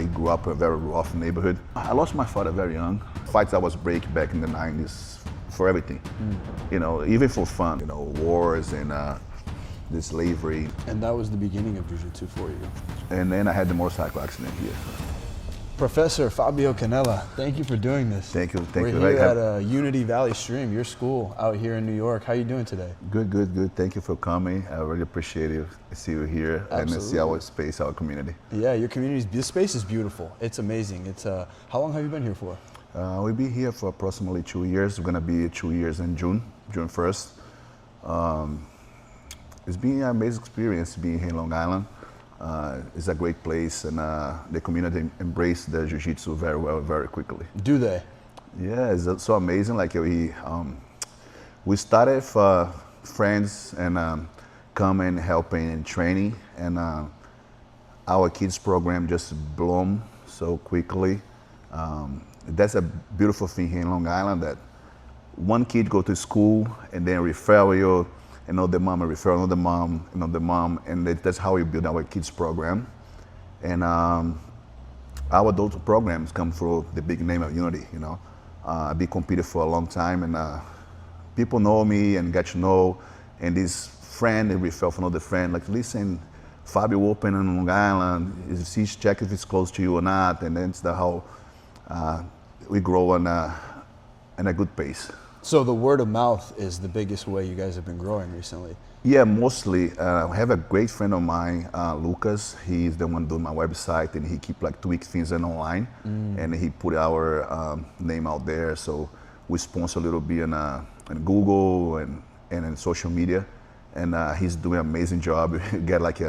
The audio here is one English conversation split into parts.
grew up in a very rough neighborhood. I lost my father very young. Fights I was breaking back in the 90s for everything, you know, even for fun, you know, wars and the slavery. And that was the beginning of Jiu-Jitsu for you. And then I had the motorcycle accident here. Professor Fabio Canela, thank you for doing this. Thank you. We're here at Unity Valley Stream, your school out here in New York. How are you doing today? Good, good, good. Thank you for coming. I really appreciate it. See you here. Absolutely. And see our space, our community. Yeah, your community, this space is beautiful. It's amazing. It's how long have you been here for? We'll be here for approximately 2 years. We're gonna be 2 years in June 1st. It's been an amazing experience being here in Long Island. It's a great place, and the community embraced the Jiu-Jitsu very well, very quickly. Do they? Yeah, it's so amazing. Like we started for friends and coming, helping, and training, and our kids program just bloomed so quickly. That's a beautiful thing here in Long Island, that one kid go to school and then refer you. Another mom, and refer another mom, another mom, and that's how we build our kids program. And our adult programs come through the big name of Unity. You know, I've been competing for a long time, and people know me and get to know. And this friend, they refer from another friend, like, listen, Fabio open in Long Island. Check if it's close to you or not. And then it's how we grow in a good pace. So the word of mouth is the biggest way you guys have been growing recently. Yeah, mostly. I have a great friend of mine, Lucas. He's the one doing my website, and he keep like tweak things online, and he put our name out there. So we sponsor a little bit in Google and in social media, and he's doing an amazing job. We get like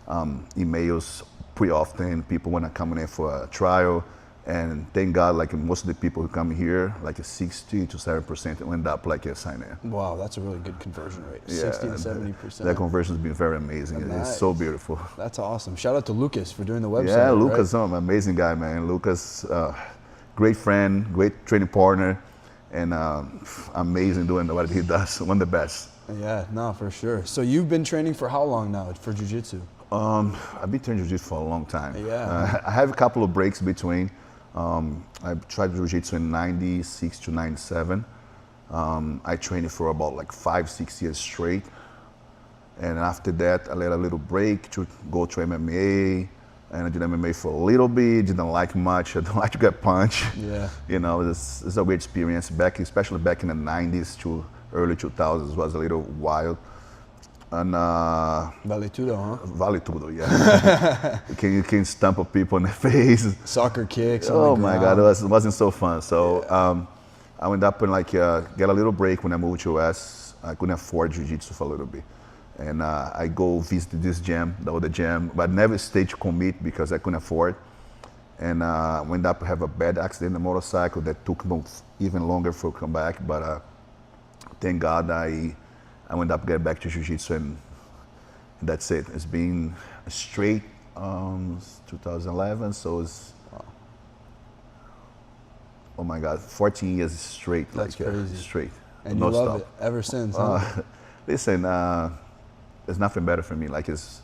emails pretty often. People want to come in for a trial. And thank God, like most of the people who come here, like 60 to 7% end up like a sign-in. Wow, that's a really good conversion rate. Yeah, 60 to 70%. That conversion has been very amazing. Nice. It's so beautiful. That's awesome. Shout out to Lucas for doing the website. Yeah, Lucas, right? I'm an amazing guy, man. Lucas, great friend, great training partner, and amazing doing what he does. One of the best. Yeah, no, for sure. So you've been training for how long now for Jiu-Jitsu? I've been training Jiu-Jitsu for a long time. Yeah. I have a couple of breaks between. I tried Jiu-Jitsu in 96 to 97. I trained for about like 5-6 years straight. And after that, I let a little break to go to MMA. And I did MMA for a little bit, didn't like much. I don't like to get punched. Yeah. You know, it's a great experience especially back in the 90s to early 2000s was a little wild. And Vale tudo, huh? Vale tudo, yeah. you can stamp people in the face. Soccer kicks. Oh my God, it wasn't so fun. So I ended up in like get a little break when I moved to US. I couldn't afford Jiu-Jitsu for a little bit, and I go visit this gym, the other gym, but never stayed to commit because I couldn't afford. And I ended up have a bad accident on the motorcycle that took even longer for come back. But thank God I ended up getting back to Jiu-Jitsu, and that's it. It's been straight 2011, so it's, oh my God, 14 years straight. That's like crazy. Straight. And no you love stop. it ever since, huh? Listen, there's nothing better for me. Like it's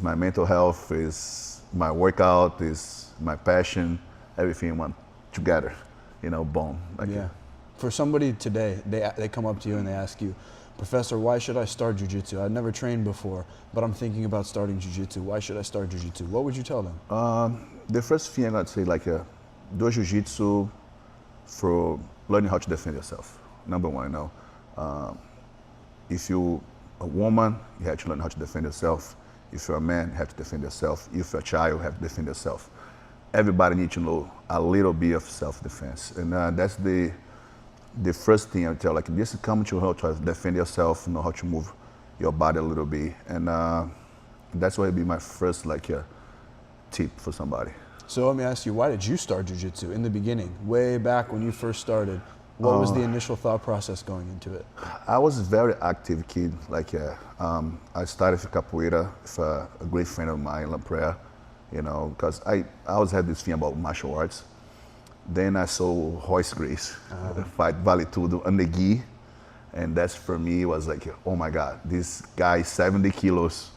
my mental health, it's my workout, it's my passion, everything went together, you know, boom. Like yeah. For somebody today, they come up to you and they ask you, Professor, why should I start Jiu-Jitsu? I've never trained before, but I'm thinking about starting Jiu-Jitsu. Why should I start Jiu-Jitsu? What would you tell them? The first thing I'd say, like, do Jiu-Jitsu for learning how to defend yourself. Number one, you know. If you're a woman, you have to learn how to defend yourself. If you're a man, you have to defend yourself. If you're a child, you have to defend yourself. Everybody needs to know a little bit of self-defense. And that's the first thing I would tell, like, just come to how to defend yourself, know how to move your body a little bit. And that's why it'd be my first, like, tip for somebody. So let me ask you, why did you start Jiu-Jitsu in the beginning, way back when you first started? What was the initial thought process going into it? I was a very active kid. Like, I started with capoeira with a great friend of mine, Lampreia, you know, because I always had this thing about martial arts. Then I saw Royce Grace fight Vale Tudo on the gi, and that's for me was like, oh my God, this guy 70 kilos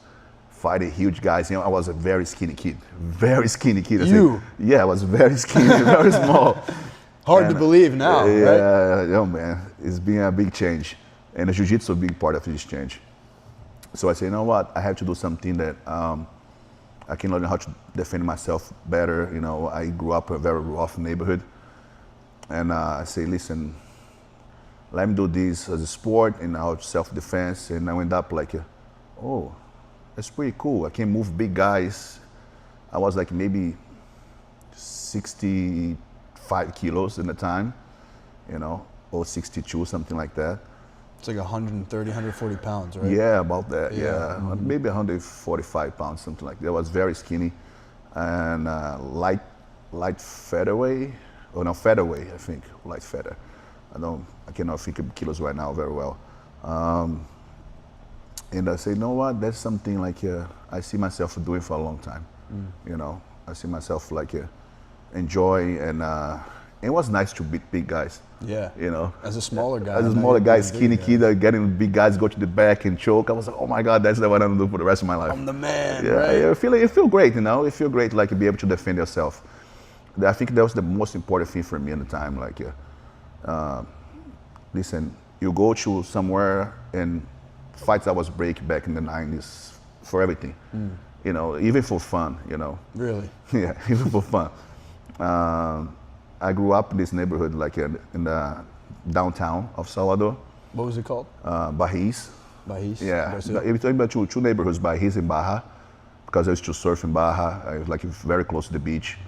fighting huge guys. You know, I was a very skinny kid. Very skinny kid. Yeah, I was very skinny, very small. Hard to believe now, right? Yeah, man. It's been a big change. And the jiu-jitsu a big part of this change. So I say, you know what? I have to do something that I can learn how to defend myself better. You know, I grew up in a very rough neighborhood. And I say, listen, let me do this as a sport and how self-defense. And I went up like, oh, that's pretty cool. I can move big guys. I was like maybe 65 kilos in the time, you know, or 62, something like that. It's like 130, 140 pounds, right? Yeah, about that, yeah. Maybe 145 pounds, something like that. I was very skinny. And light featherweight, or no, featherweight, I think, light feather. I cannot think of kilos right now very well. And I say, you know what, that's something like I see myself doing for a long time. You know, I see myself like enjoy, and it was nice to beat big guys. Yeah. You know, as a smaller guy. As a smaller guy, skinny kid, getting big guys go to the back and choke. I was like, oh my God, that's what I'm gonna do for the rest of my life. I'm the man. Yeah, right? It feel great, you know. It feel great, like to be able to defend yourself. I think that was the most important thing for me at the time. Like, listen, you go to somewhere and fights I was breaking back in the 90s for everything. You know, even for fun, you know. Really? Yeah, even for fun. I grew up in this neighborhood, like in the downtown of Salvador. What was it called? Bahia. Bahia? Yeah. We're talking about two neighborhoods, Bahia and Bahia, because I used to surf in Bahia. I was like very close to the beach.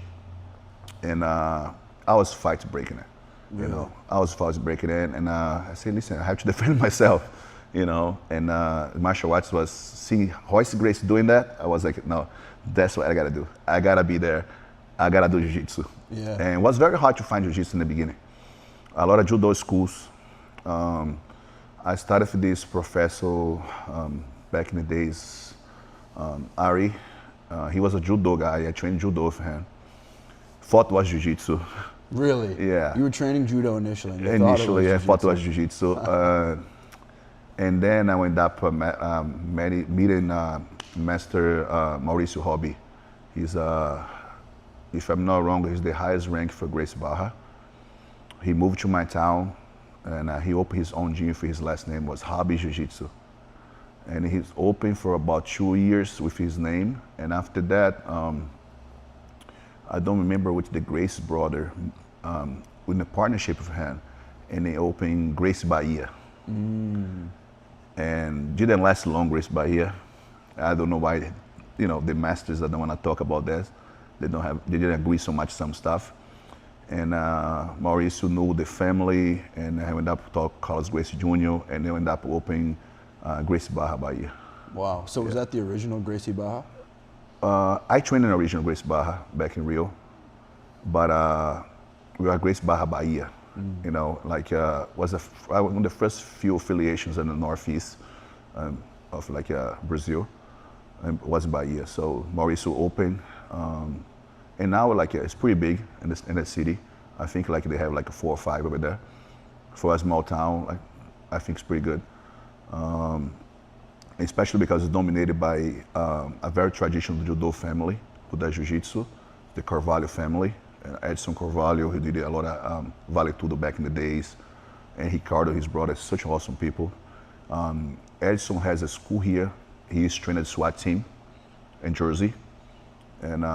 And I was fight breaking it. Really? You know, I was fight breaking it, and I said, listen, I have to defend myself. You know, and martial arts was seeing Royce Gracie doing that. I was like, no, that's what I gotta do. I gotta be there. I gotta do jiu-jitsu. Yeah. And it was very hard to find jiu-jitsu in the beginning. A lot of judo schools. I started with this professor back in the days, Ari. He was a judo guy. I trained judo for him. Thought was jiu-jitsu. Really? Yeah. You were training judo initially. Initially, I thought it was jiu-jitsu. And then I went up meeting Master Mauricio Hobby. He's, if I'm not wrong, he's the highest rank for Gracie Barra. He moved to my town, and he opened his own gym for his last name was Hobby Jiu-Jitsu. And he's open for about 2 years with his name. And after that, I don't remember which the Gracie brother, in a partnership with him, and they opened Gracie Bahia. And didn't last long, Gracie Bahia. I don't know why, you know, the masters, I don't want to talk about that. They didn't agree so much some stuff. And Mauricio knew the family, and I ended up talking Carlos Gracie Jr., and they ended up opening Gracie Barra Bahia. Wow, so was that the original Gracie Barra? I trained in the original Gracie Barra back in Rio, but we were Gracie Barra Bahia. You know, like was one of the first few affiliations in the Northeast of like Brazil, and was in Bahia. So Mauricio opened, and now like it's pretty big in the city. I think like they have like 4 or 5 over there. For a small town, like, I think it's pretty good. Especially because it's dominated by a very traditional judo family who does jiu-jitsu, the Carvalho family. Edson Carvalho, he did a lot of Vale Tudo back in the days. And Ricardo, his brother, such awesome people. Edson has a school here. He is trained at SWAT team in Jersey. And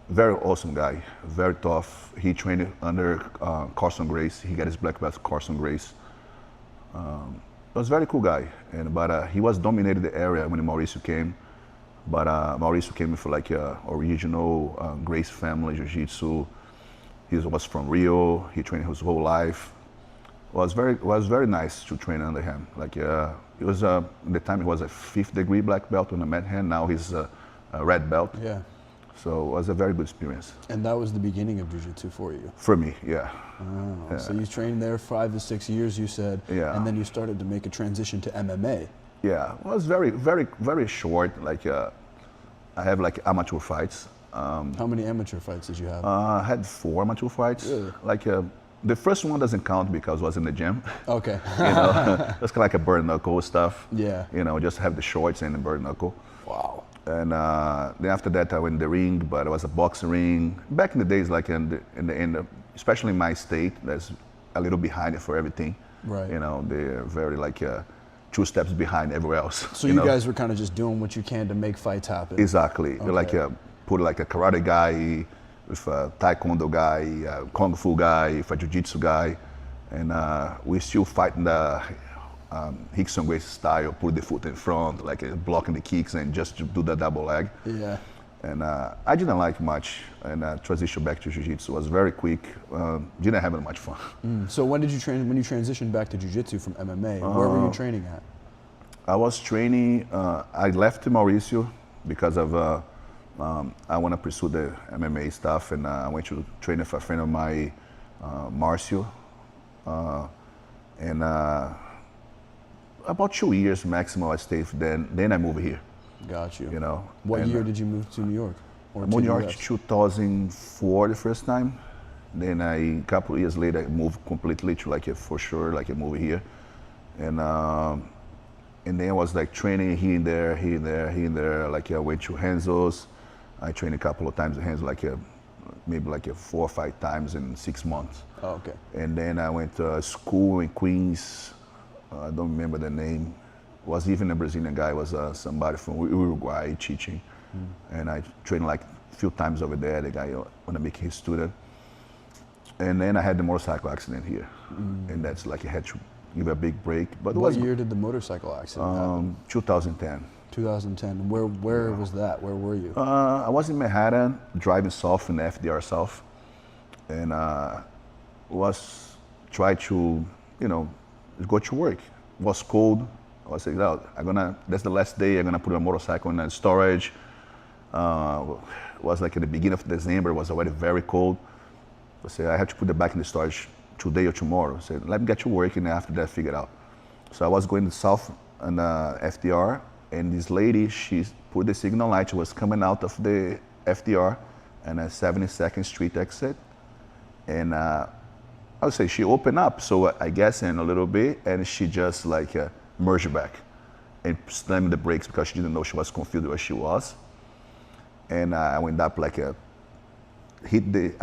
very awesome guy, very tough. He trained under Carson Grace. He got his black belt Carson Grace. Was a very cool guy. But he was dominated the area when Mauricio came. But Mauricio came for like original Grace family jiu-jitsu. He was from Rio. He trained his whole life. Was very nice to train under him. Like it was at the time he was a 5th degree black belt when I met him. Now he's a red belt. Yeah. So it was a very good experience. And that was the beginning of jiu-jitsu for you? For me, yeah. Oh, yeah. So you trained there 5 to 6 years, you said. Yeah. And then you started to make a transition to MMA. Yeah, well, it was very, very, very short. Like I have like amateur fights. How many amateur fights did you have? I had 4 amateur fights. Really? Like The first one doesn't count because I was in the gym. Okay. It's kind of like a bare knuckle stuff. Yeah. Just have the shorts and the bare knuckle. Wow. And then after that, I went in the ring, but it was a boxing ring. Back in the days, like especially in my state, that's a little behind it for everything. Right. They're very like 2 steps behind everywhere else. So you guys were kind of just doing what you can to make fights happen. Exactly. Okay. Like put like a karate guy with a taekwondo guy, a kung fu guy, with a jiu-jitsu guy, and we still fighting the Rickson Gracie style, put the foot in front, like blocking the kicks and just to do the double leg. Yeah. And I didn't like much, and transition back to jiu-jitsu was very quick. Didn't have much fun. So when did you train? When you transitioned back to jiu-jitsu from MMA, where were you training at? I was training. I left Mauricio because of I want to pursue the MMA stuff, and I went to train with a friend of mine, Marcio, and about 2 years maximum I stayed. Then I moved here. Got you. What year did you move to New York? Or New York 2004 the first time. Then a couple of years later I moved completely to for sure I moved here, and then I was like training here and there. Like I went to Renzo's. I trained a couple of times at Renzo, maybe 4 or 5 times in 6 months. Oh, okay. And then I went to school in Queens. I don't remember the name. It was even a Brazilian guy. Was somebody from Uruguay teaching, and I trained a few times over there. The guy want to make his student. And then I had the motorcycle accident here, and that's I had to give a big break. But what year did the motorcycle accident happen? 2010. 2010. Where was that? Where were you? I was in Manhattan, driving south in FDR South, and was try to go to work. It was cold. I was like, that's the last day I'm gonna put a motorcycle in storage. It was in the beginning of December. It was already very cold. I said I have to put it back in the storage today or tomorrow. I said let me get to work, and after that figure it out. So I was going south on FDR, and this lady, she put the signal light. She was coming out of the FDR and a 72nd Street exit, and I would say she opened up. So I guess in a little bit, and she just merged back and slammed the brakes because she didn't know. She was confused where she was, and I went up I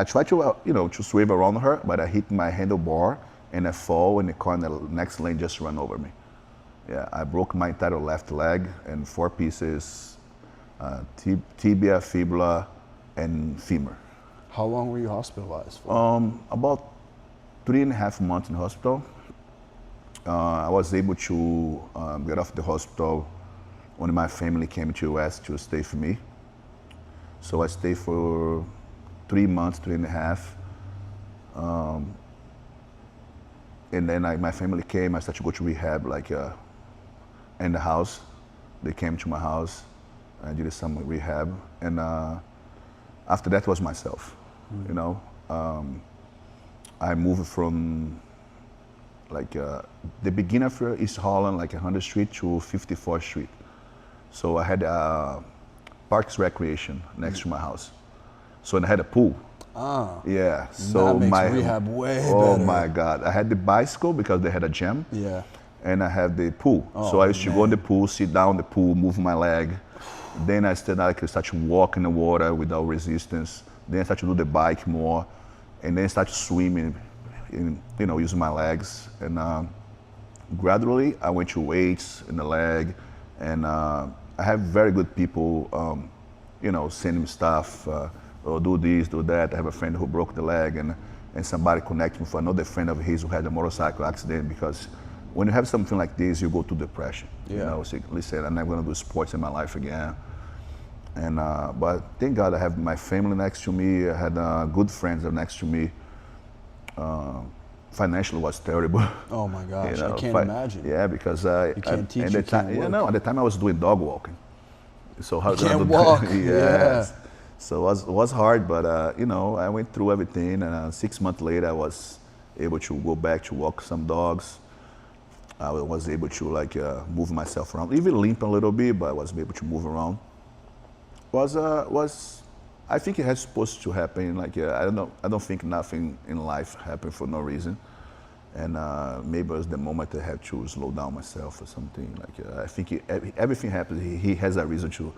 tried to to swerve around her, but I hit my handlebar and I fall, and the car in the next lane just ran over me. Yeah, I broke my entire left leg in 4 pieces, tibia, fibula, and femur. How long were you hospitalized for? About 3.5 months in hospital. I was able to get off the hospital when my family came to US to stay for me. So I stayed for 3 months, 3.5. And then my family came. I started to go to rehab, in the house. They came to my house. I did some rehab, and after that was myself. I moved from the beginning of East Holland, 100th Street to 54th Street. So I had Parks Recreation next to my house. So and I had a pool. Ah. Yeah. So that makes rehab way better. Oh my God! I had the bicycle because they had a gym. Yeah. And I have the pool. Oh, so I used to go in the pool, sit down in the pool, move my leg. Then I start to walk in the water without resistance. Then I start to do the bike more, and then I start swimming, using my legs. And gradually, I went to weights in the leg, and I have very good people, sending me stuff. Or do this, do that. I have a friend who broke the leg, and somebody connected me with another friend of his who had a motorcycle accident. Because when you have something like this, you go to depression. Yeah. So listen, I'm not going to do sports in my life again. And but thank God I have my family next to me. I had good friends next to me. Financially was terrible. Oh my gosh, I can't imagine. Yeah, because you can't teach. At the time I was doing dog walking. So how you can't walk. Yeah. So it was hard, but I went through everything, and 6 months later, I was able to go back to walk some dogs. I was able to move myself around, even limp a little bit, but I was able to move around. I think it has supposed to happen. Like I don't think nothing in life happened for no reason, and maybe it was the moment I had to slow down myself or something. Like I think everything happens. He has a reason to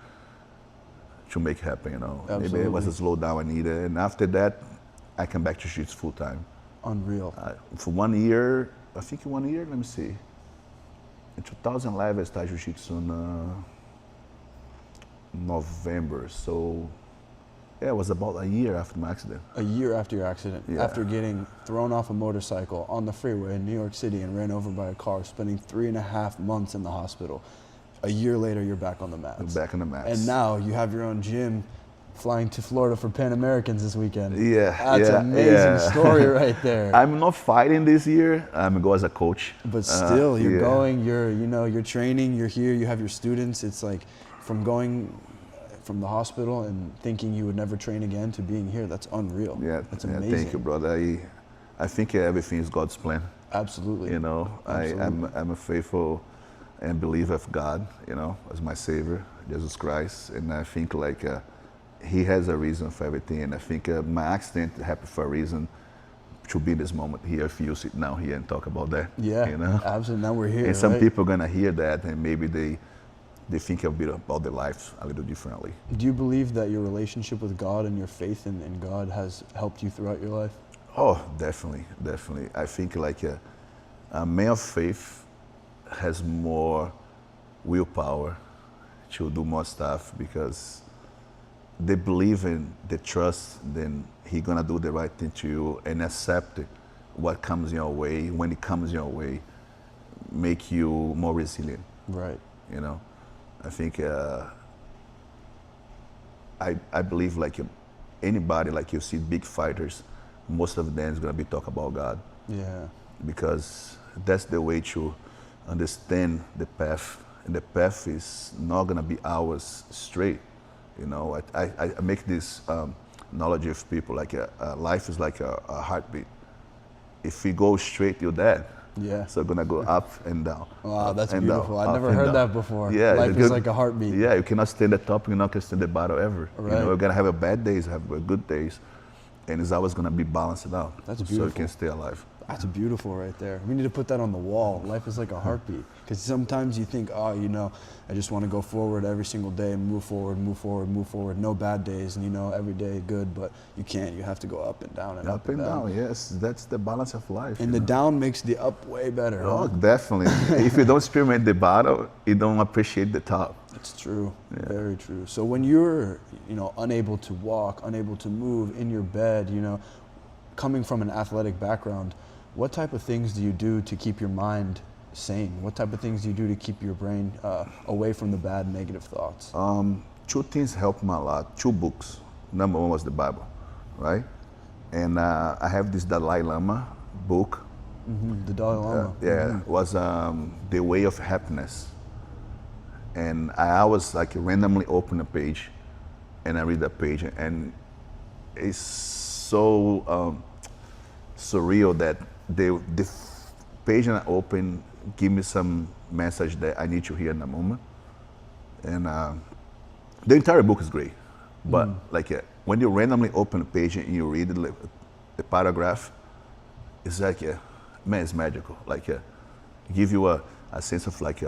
make it happen. You know, Absolutely. maybe it was a slow down I needed, and after that, I came back to jiu-jitsu full time. Unreal. For 1 year, I think 1 year. Let me see. In 2011, I started jiu-jitsu in November. So. Yeah, it was about a year after my accident. A year after your accident, Yeah. after getting thrown off a motorcycle on the freeway in New York City and ran over by a car, spending 3.5 months in the hospital. A year later, you're back on the mats. Back on the mats. And now you have your own gym, flying to Florida for Pan Americans this weekend. Yeah, That's an amazing story right there. I'm not fighting this year. I'm go as a coach. But still, you're yeah. going, you're training, you're here, you have your students. It's like from going from the hospital and thinking you would never train again to being here. That's unreal. Yeah, that's yeah, amazing. thank you, brother. I think everything is God's plan. Absolutely. You know, Absolutely. I'm a faithful and believer of God, you know, as my Savior, Jesus Christ. And I think like He has a reason for everything. And I think my accident happened for a reason to be in this moment here for you sit down here and talk about that. Yeah, you know? absolutely. Now we're here. And some right? people are going to hear that and maybe they think a bit about their lives a little differently. Do you believe that your relationship with God and your faith in God has helped you throughout your life? Oh, definitely, definitely. I think like a man of faith has more willpower to do more stuff because they believe in, they trust, then He gonna do the right thing to you and accept what comes your way. When it comes your way, make you more resilient. Right. You know, I think I believe like anybody, like you see big fighters, most of them is gonna be talk about God. Yeah. Because that's the way to understand the path, and the path is not gonna be ours straight. You know, I make this knowledge of people like life is like a heartbeat. If we go straight, you're dead. Yeah. So gonna go up and down. Wow, that's and beautiful. Down, I've never and heard down. that before. Yeah, Life is like a heartbeat. Yeah, you cannot stay at the top, you're not gonna stay at the bottom ever. Right. You know, you're gonna have a bad days, have a good days, and it's always gonna be balanced out. That's So beautiful. you can stay alive. That's beautiful right there. We need to put that on the wall. Life is like a heartbeat. Because sometimes you think, oh, you know, I just want to go forward every single day, move forward, move forward, move forward. No bad days, and you know, every day good, but you can't. You have to go up and down and up and down. Yes, that's the balance of life. And the down makes the up way better. Oh, Huh? definitely. If you don't experiment the bottom, you don't appreciate the top. It's true. Yeah. Very true. So when you're, you know, unable to walk, unable to move in your bed, you know, coming from an athletic background, what type of things do you do to keep your mind sane? What type of things do you do to keep your brain away from the bad, negative thoughts? Two things helped me a lot. 2 books. Number 1 was the Bible, right? And I have this Dalai Lama book. Mm-hmm. The Dalai Lama. It was The Way of Happiness. And I always like randomly open a page and I read that page, and it's so surreal that the page I open give me some message that I need to hear in a moment. And the entire book is great, but like when you randomly open a page and you read the paragraph, it's like, man, it's magical. Like give you a sense of like,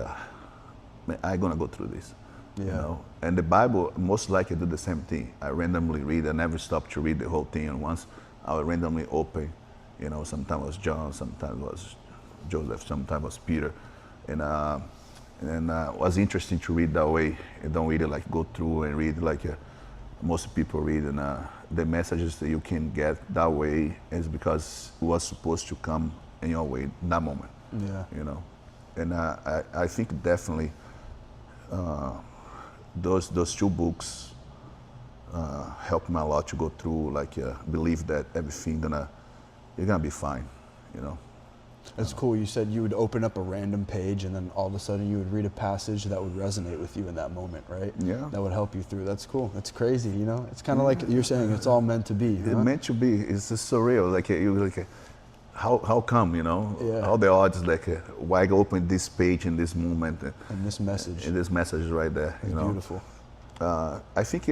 man, I'm gonna go through this. Yeah. You know? And the Bible most likely do the same thing. I randomly read, I never stop to read the whole thing at once. I will randomly open, you know, sometimes it was John, sometimes it was Joseph, sometimes it was Peter. And it was interesting to read that way. You don't really like go through and read like most people read, and the messages that you can get that way is because it was supposed to come in your way in that moment. Yeah. You know, and I think definitely those 2 books helped me a lot to go through, like believe that everything you're gonna be fine, you know. That's cool. You said you would open up a random page and then all of a sudden you would read a passage that would resonate with you in that moment, right? Yeah. That would help you through. That's cool. That's crazy, you know? It's kind of like you're saying, it's all meant to be. Huh? It's meant to be. It's just surreal. Like you like, how come, you know? Yeah. All the odds, like why open this page in this moment And this message. and this message right there, It's you know. beautiful. I think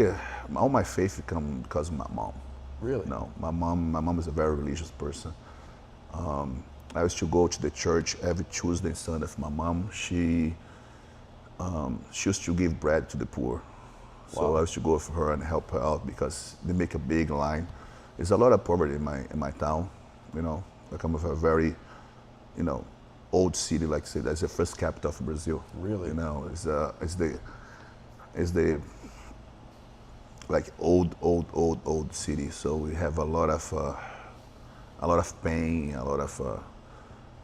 all my faith come because of my mom. Really? You know, my mom is a very religious person. I used to go to the church every Tuesday and Sunday for my mom. She used to give bread to the poor. So Wow. I used to go for her and help her out because they make a big line. There's a lot of poverty in my town, you know. I come from a very, you know, old city, like say that's the first capital of Brazil. Really? You know, it's the like old city. So we have a lot of pain, a lot of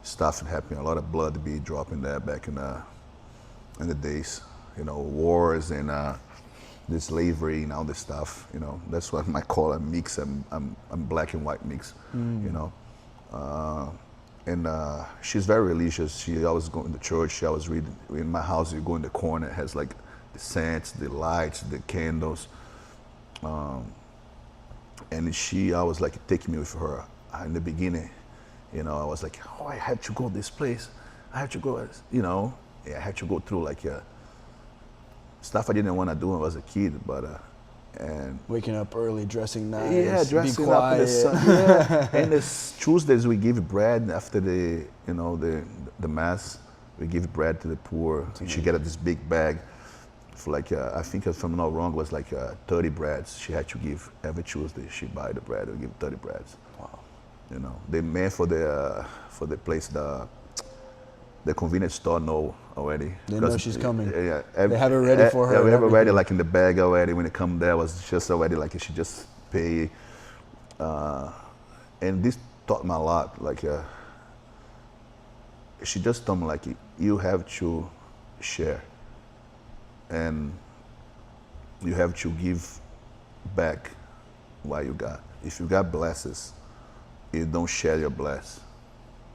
stuff happening, a lot of blood be dropping there back in the days, you know, wars and the slavery and all this stuff, you know. That's what I call a mix. I'm black and white mix, you know. And she's very religious. She always go in the church. She always read in my house. You go in the corner, it has like the scents, the lights, the candles, and she always like take me with her. In the beginning, you know, I was like, oh, I have to go this place. I have to go, you know. I had to go through like stuff I didn't want to do when I was a kid, but and Waking up early, dressing nice, yeah, dressing be up quiet. in the sun. Yeah. And this Tuesdays we give bread after the mass. We give bread to the poor. And she get this big bag for like I think if I'm not wrong, it was like 30 breads. She had to give every Tuesday. She buy the bread and give 30 breads. Wow. You know, they made for the place the convenience store know already. They know she's coming. Yeah, They have it ready for her Yeah, we and have it ready everything. like in the bag already. When it come there, was just already like she just pay. And this taught me a lot. Like she just told me like you have to share, and you have to give back what you got. If you got blessings, you don't share your bless.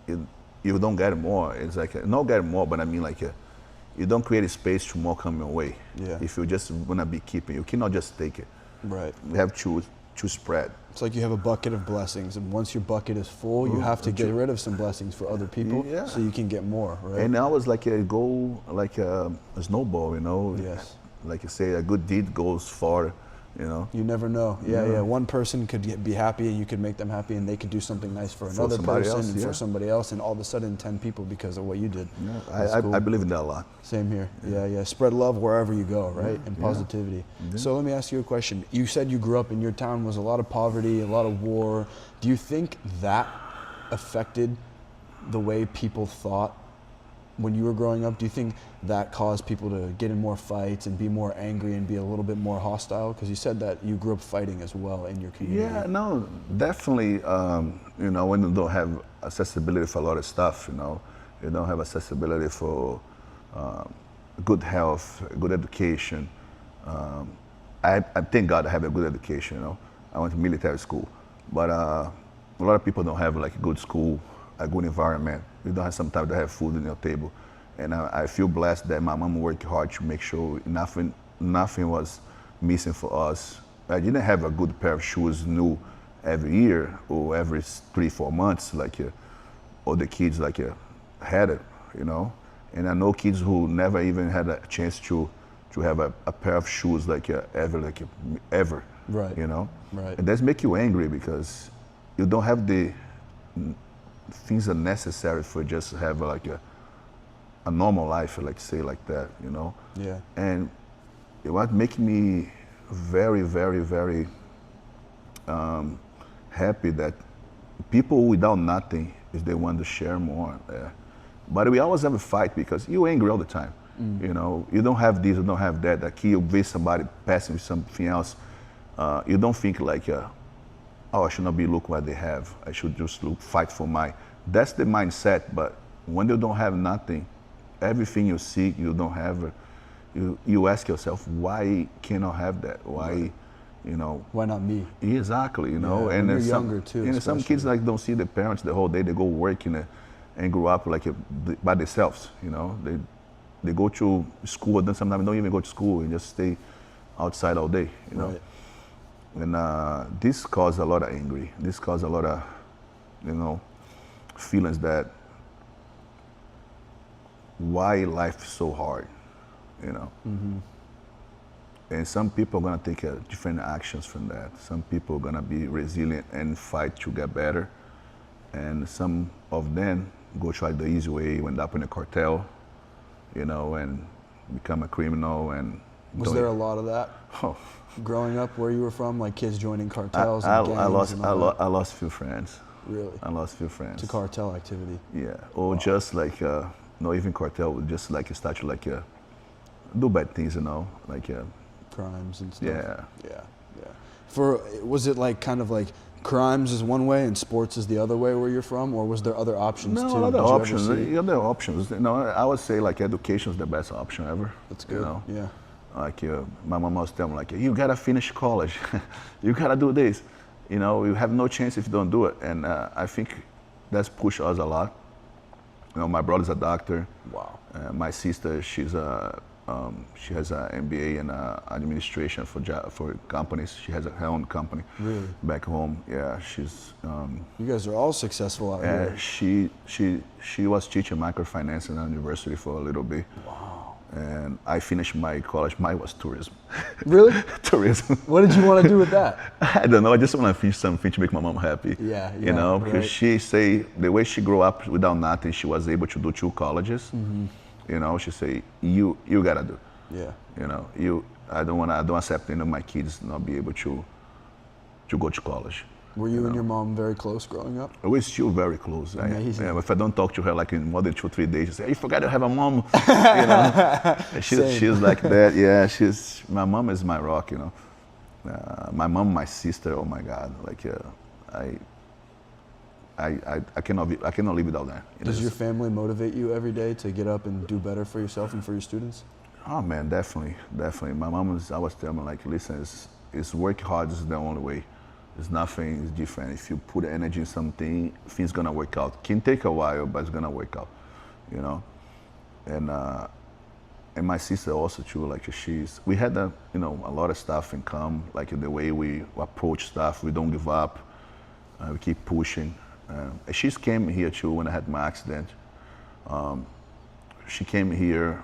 You don't get more. It's like not get more, but I mean like you don't create a space to more come your way. Yeah. If you just wanna be keeping, you cannot just take it. Right. You have to spread. It's like you have a bucket of blessings, and once your bucket is full, you have to get rid of some blessings for other people, Yeah. so you can get more, right? And now it's like go like a snowball, you know. Yes. Like you say, a good deed goes far, you know. You never know. Yeah, Yeah. yeah. One person could be happy, and you could make them happy, and they could do something nice for another somebody person else, and yeah. for somebody else, and all of a sudden 10 people because of what you did. Yeah, That's cool. I believe in that a lot. Same here. Yeah, yeah. Spread love wherever you go, right? And positivity. Yeah. So let me ask you a question. You said you grew up in your town was a lot of poverty, a lot of war. Do you think that affected the way people thought when you were growing up? Do you think that caused people to get in more fights and be more angry and be a little bit more hostile? Because you said that you grew up fighting as well in your community. Yeah, no, definitely. You know, when you don't have accessibility for a lot of stuff, you know, you don't have accessibility for good health, good education. I thank God I have a good education. You know, I went to military school, but a lot of people don't have like a good school, a good environment. You don't have sometimes to have food on your table, and I feel blessed that my mom worked hard to make sure nothing was missing for us. I didn't have a good pair of shoes new every year or every 3-4 months like all the kids like had it, you know. And I know kids who never even had a chance to have a pair of shoes like ever, Right. you know. Right. And that's make you angry because you don't have the things that are necessary for just to have like a normal life, like say like that, you know. Yeah. And it was making me very, very, very happy that people without nothing is they want to share more. But we always have a fight because you're angry all the time. You know, you don't have this, you don't have that. Like you see somebody passing with something else, you don't think like, oh, I should not be look what they have. I should just fight for mine. That's the mindset. But when you don't have nothing, everything you seek, you don't have. You ask yourself, why can't I have that? Why, you know? Why not me? Exactly, you know. Yeah, and when then you're some, younger too, and some kids like don't see their parents the whole day. They go work and grow up like by themselves. You know, they go to school, and then sometimes don't even go to school and just stay outside all day. You know. Right. And this caused a lot of anger. This caused a lot of, you know, feelings that why life is so hard, you know. And some people are gonna take different actions from that. Some people are gonna be resilient and fight to get better. And some of them go try the easy way, end up in a cartel, you know, and become a criminal. And Was there a lot of that Oh, growing up where you were from, like kids joining cartels I and gangs lost and all that? I lost a few friends. Really? I lost a few friends. To cartel activity? Yeah, or just like not even cartel, just like you start to like do bad things, you know, like Crimes and stuff? yeah. Yeah. Was it like kind of like crimes is one way and sports is the other way where you're from, or was there other options too? No, other Did you ever options. see- Other options. You know, I would say like education is the best option ever. That's good. You know? Yeah. Like my mom was telling me, like, you gotta finish college, you gotta do this. You know, you have no chance if you don't do it. And I think that's pushed us a lot. You know, my brother's a doctor. Wow. My sister, she has an MBA in administration for companies. She has her own company. Really? Back home. Yeah, she's. You guys are all successful out here. She was teaching microfinance in the university for a little bit. Wow. And I finished my college. Mine was tourism. Really? Tourism. What did you want to do with that? I don't know. I just want to finish something to make my mom happy. Yeah, You know, because right. she say the way she grew up without nothing, she was able to do 2 colleges. Mm-hmm. You know, she say you gotta do. Yeah. You know, I don't accept any of my kids not be able to go to college. Were you and your mom very close growing up? We're still very close. Amazing. If I don't talk to her like in more than 2 or 3 days, she say, "You forgot to have a mom." You know, she's like that. Yeah, my mom is my rock. You know, my mom, my sister. Oh my God, like I cannot live without that. Does your family motivate you every day to get up and do better for yourself and for your students? Oh man, definitely. My mom I was telling me, like, listen, it's work hard is the only way. There's nothing different. If you put energy in something, things gonna work out. Can take a while, but it's gonna work out, you know. And my sister also too. Like we had a lot of stuff in common. Like the way we approach stuff, we don't give up. We keep pushing. She came here too when I had my accident. She came here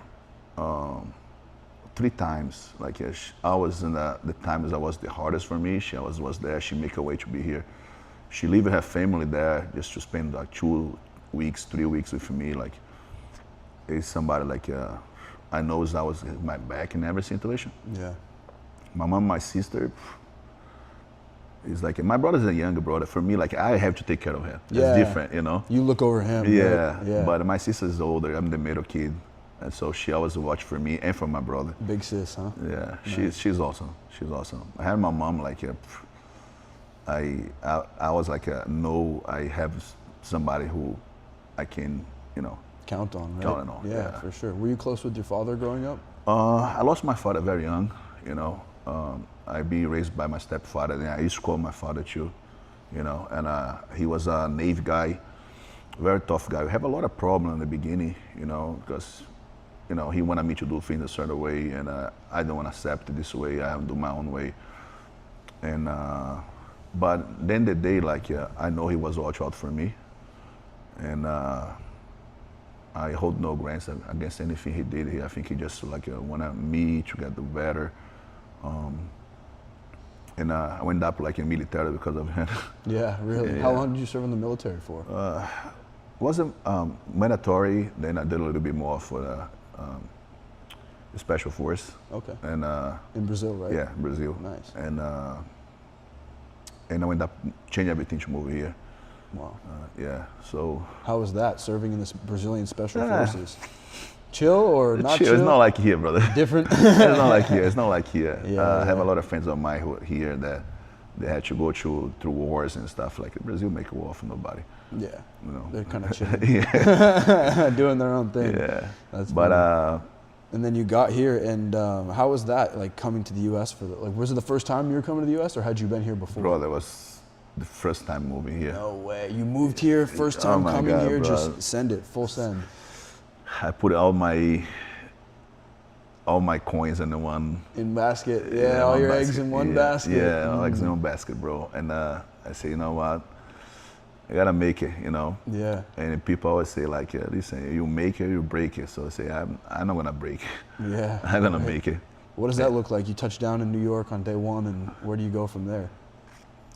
3 times. Like I was in the times that was the hardest for me. She was there. She make a way to be here. She leave her family there just to spend like 2 weeks, 3 weeks with me. Like it's somebody like I know I was my back in every situation. Yeah. My mom, my sister. It's like my brother's a younger brother. For me, like I have to take care of him. It's different, you know. You look over him. Yeah. Right? Yeah. But my sister's older. I'm the middle kid. And so she always watch for me and for my brother. Big sis, huh? Yeah, Nice. she's awesome. She's awesome. I had my mom like I was like no, I have somebody who I can Count on, right? Count on, yeah. For sure. Were you close with your father growing up? I lost my father very young. You know, I be raised by my stepfather, and I used to call my father too. You know, and he was a Navy guy, very tough guy. We have a lot of problems in the beginning, you know, because he wanted me to do things a certain way, and I don't want to accept it this way. I have to do my own way. And but then the day, like, I know he was watch out for me, and I hold no grants against anything he did. I think he just like wanted me to get better. And I ended up like in military because of him. Yeah, really. Yeah. How long did you serve in the military for? Wasn't mandatory. Then I did a little bit more for the special force. Okay. And In Brazil, right? yeah, Brazil. Nice. And I ended up changing everything to move here. Wow. Yeah. So How was that, serving in the Brazilian Special Yeah. Forces? Chill or not chill? It's not like here, brother. Different? It's not like here. It's not like here. Yeah, I have yeah. a lot of friends of mine who are here that they had to go through wars and stuff. Like Brazil make a war for nobody. Yeah. You know. They're kind of chilling. Yeah. Doing their own thing. Yeah. That's But funny. And then you got here, and how was that, like coming to the U.S. was it the first time you were coming to the U.S. or had you been here before? bro, that was the first time moving here. No way. You moved here, first Oh time my coming God, here, bro. just send it, full send. I put all my coins in the one. In basket, yeah, all one your basket. eggs in one Yeah, basket. Yeah, all eggs in one basket, bro. And I say, you know what? I gotta make it, you know. Yeah. And people always say like, listen, you make it, you break it. So I say, I'm not gonna break it. Yeah. I'm gonna right. make it. What does that look like? You touch down in New York on day one, and where do you go from there?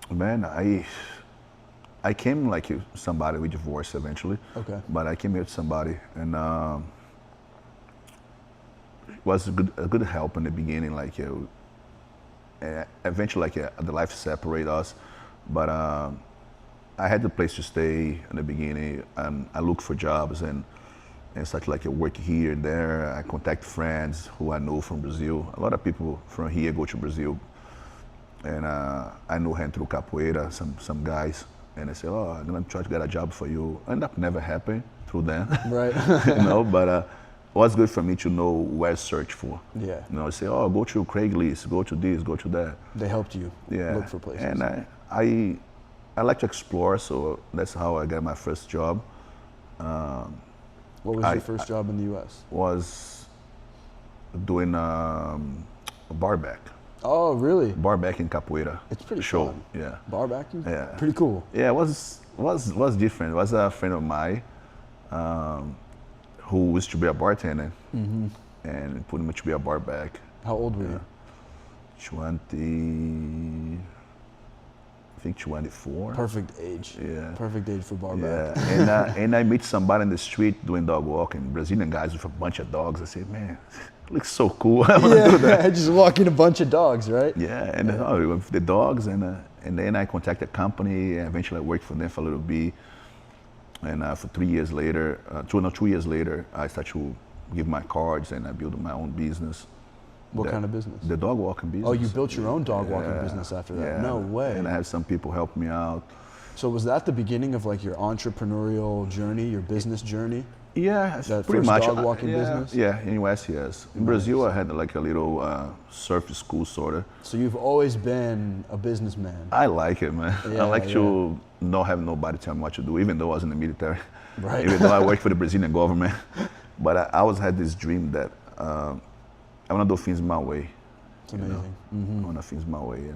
Man, I came like somebody. We divorced eventually. Okay. But I came here with somebody, and was a good help in the beginning. Like eventually, like the life separate us, but I had the place to stay in the beginning, and I looked for jobs and such, like work here and there. I contact friends who I know from Brazil. A lot of people from here go to Brazil, and I know him through capoeira, some guys, and I say, oh, I'm gonna try to get a job for you. End up never happened through them, Right. but it was good for me to know where to search for. Yeah. I say, oh, go to Craigslist, go to this, go to that. They helped you look for places. And I like to explore, so that's how I got my first job. What was your first job in the U.S.? Was doing bar back. Oh, really? Bar back in capoeira. It's pretty show. fun. Yeah. Bar backing? Yeah. Pretty cool. Yeah, it was different. It was a friend of mine who used to be a bartender, and put me to be a bar back. How old were you? 24. Perfect age. Yeah. Perfect age for bar Yeah, back. and I meet somebody in the street doing dog walking, Brazilian guys with a bunch of dogs. I say, man, it looks so cool. I want to do that. Just walking a bunch of dogs, right? Yeah, and with the dogs, and then I contacted a company, and eventually I worked for them for a little bit. And for 2 years later, I started to give my cards, and I built my own business. What kind of business? The dog walking business. Oh, you built your own dog walking business after that? Yeah. No way. And I had some people help me out. So was that the beginning of like your entrepreneurial journey, your business journey? Yeah, That pretty first much. dog walking yeah, business? Yeah, in US, yes. In Brazil, I had like a little surf school, sort of. So you've always been a businessman. I like it, man. Yeah, I like to not have nobody tell me what to do, even though I was in the military. Right. Even though I worked for the Brazilian government. But I always had this dream that I want to do things my way. It's amazing. I want to do things my way.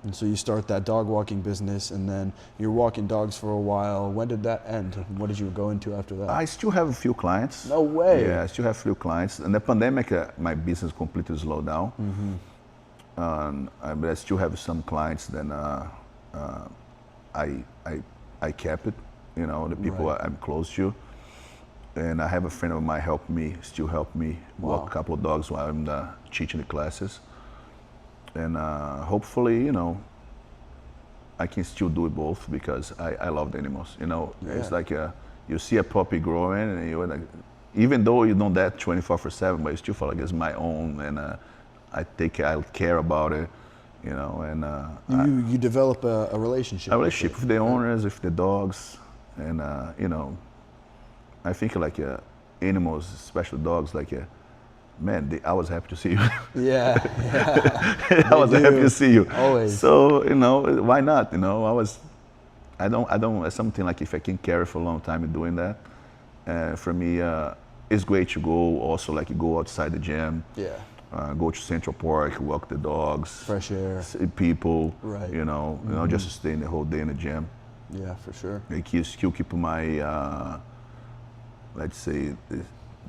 And so you start that dog walking business, and then you're walking dogs for a while. When did that end? What did you go into after that? I still have a few clients. No way. Yeah, I still have a few clients. In the pandemic, my business completely slowed down. But I still have some clients. Then I kept it. The people Right. I'm close to. And I have a friend of mine still help me walk a couple of dogs while I'm teaching the classes. And hopefully, I can still do it both because I love the animals. It's like you see a puppy growing, and you're like, even though you don't that 24/7, but you still feel like it's my own, and I care about it. You develop a relationship. A relationship with the owners, with the dogs, and I think like animals, especially dogs, like man, I was happy to see you. Yeah. I was happy to see you. Always. So why not? I don't. It's something like if I can carry for a long time in doing that, for me, it's great to go. Also, like you go outside the gym. Yeah. Go to Central Park, walk the dogs, Fresh air. see people. Right. Just to stay in the whole day in the gym. Yeah, for sure. Still keep my, let's say,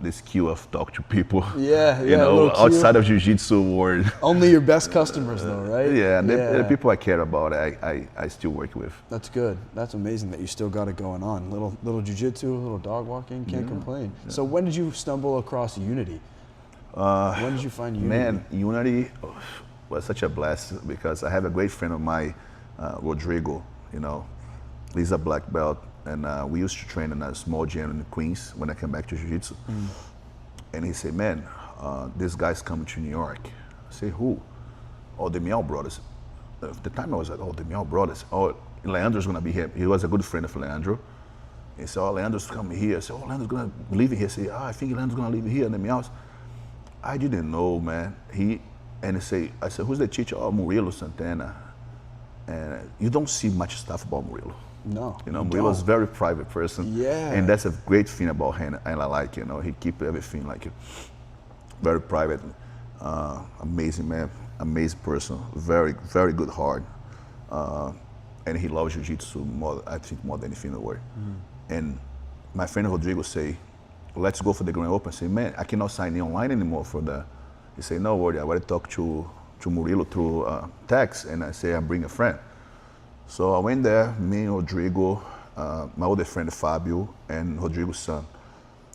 the skill of talk to people. Yeah, yeah. Outside of jiu-jitsu world. Only your best customers, though, right? Yeah, and the people I care about, I still work with. That's good. That's amazing that you still got it going on. Little jiu-jitsu, little dog walking, can't complain. Yeah. So when did you stumble across Unity? When did you find Unity? Man, Unity was such a blessing because I have a great friend of mine, Rodrigo. He's a black belt, and we used to train in a small gym in Queens when I came back to jiu-jitsu. And he said, man, this guy's coming to New York. I say, who? Oh, the Meow Brothers. At the time I was like, oh, the Meow Brothers. Oh, Leandro's gonna be here. He was a good friend of Leandro. He said, oh, Leandro's coming here. I said, oh, Leandro's gonna leave here. I said, I think Leandro's gonna leave here in the Meows. I didn't know, man. I said, who's the teacher? Oh, Murilo Santana. And you don't see much stuff about Murilo. No. Murilo's a very private person. Yeah. And that's a great thing about him, and I like, he keep everything like very private. Amazing man, amazing person, very, very good heart. And he loves jiu-jitsu more than anything in the world. And my friend Rodrigo say, let's go for the Grand Open. I say, man, I cannot sign in online anymore for the He said, no worry, I already talked to Murilo through text, and I say, I bring a friend. So I went there, me, Rodrigo, my older friend Fabio, and Rodrigo's son.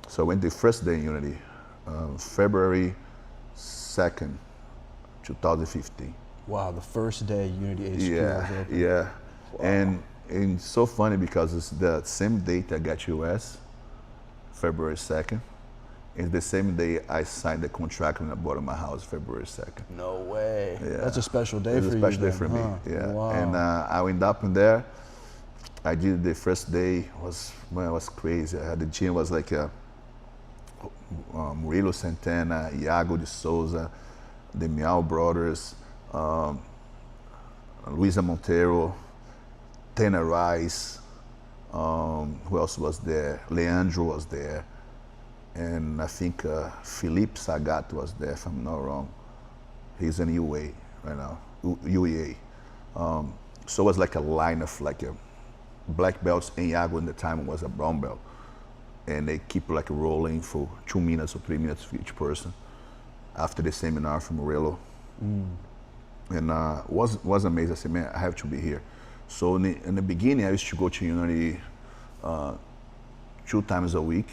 So I went the first day in Unity, February 2nd, 2015. Wow, the first day Unity HQ was open. Yeah. Wow. And it's so funny because it's the same date I got US, February 2nd. It's the same day I signed the contract when I bought my house, February 2nd. No way. Yeah. That's a special day for you. It's a special day then, for me. huh? Yeah. Wow. And I went up in there. I did the first day. Was crazy. I had the gym was like Murilo Santana, Iago de Souza, the Miao brothers, Luisa Montero, Tena Rice. Who else was there? Leandro was there. And I think Philippe Sagat was there, if I'm not wrong. He's in UA right now, UEA. So it was like a line of like a black belts, and Iago in the time was a brown belt. And they keep like rolling for 2 minutes or 3 minutes for each person after the seminar from Murilo. And was amazing. I said, man, I have to be here. So in the beginning, I used to go to Unity 2 times a week,